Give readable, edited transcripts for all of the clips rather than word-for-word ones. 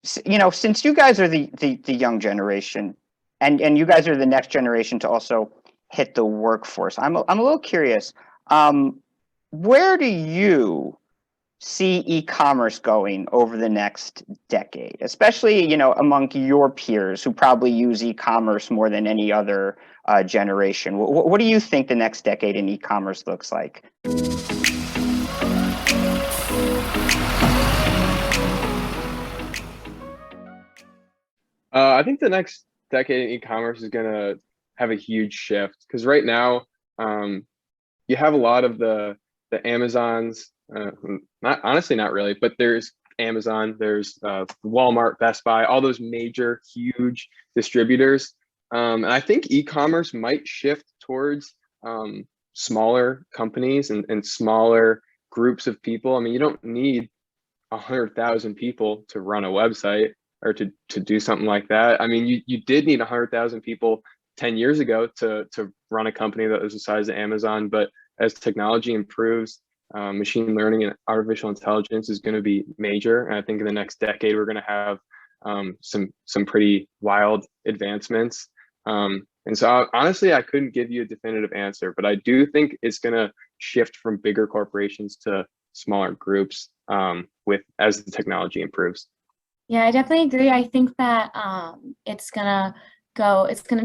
since you guys are the young generation, and you guys are the next generation to also hit the workforce, I'm a little curious. Where do you see e-commerce going over the next decade, especially among your peers who probably use e-commerce more than any other generation? What do you think the next decade in e-commerce looks like? I think the next decade in e-commerce is going to have a huge shift because right now, you have a lot of the Amazons, not honestly, not really, but there's Amazon, there's Walmart, Best Buy, all those major, huge distributors. And I think e-commerce might shift towards smaller companies and smaller groups of people. I mean, you don't need 100,000 people to run a website or to do something like that. I mean, you did need 100,000 people 10 years ago to run a company that was the size of Amazon. But as technology improves, machine learning and artificial intelligence is going to be major. And I think in the next decade, we're going to have some pretty wild advancements. And so honestly, I couldn't give you a definitive answer, but I do think it's going to shift from bigger corporations to smaller groups as the technology improves. Yeah, I definitely agree. I think that it's gonna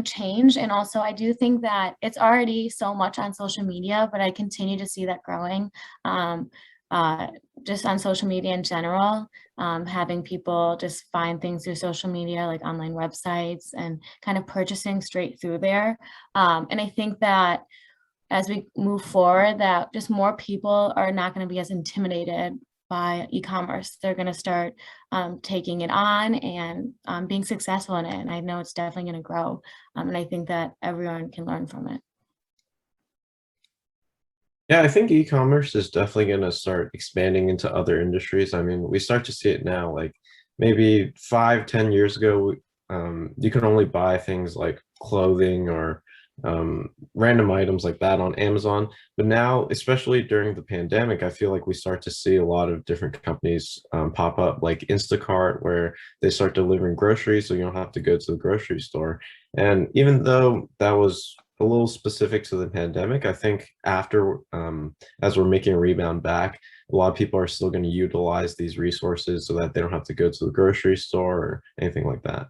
change. And also I do think that it's already so much on social media, but I continue to see that growing. Just on social media in general, having people just find things through social media, like online websites, and kind of purchasing straight through there. And I think that as we move forward, that just more people are not going to be as intimidated by e-commerce. They're going to start taking it on and being successful in it. And I know it's definitely going to grow. And I think that everyone can learn from it. Yeah, I think e-commerce is definitely going to start expanding into other industries. I mean, we start to see it now, like maybe 5-10 years ago, you can only buy things like clothing or random items like that on Amazon. But now, especially during the pandemic, I feel like we start to see a lot of different companies pop up, like Instacart, where they start delivering groceries, so you don't have to go to the grocery store. And even though that was a little specific to the pandemic, I think after, as we're making a rebound back, a lot of people are still going to utilize these resources so that they don't have to go to the grocery store or anything like that.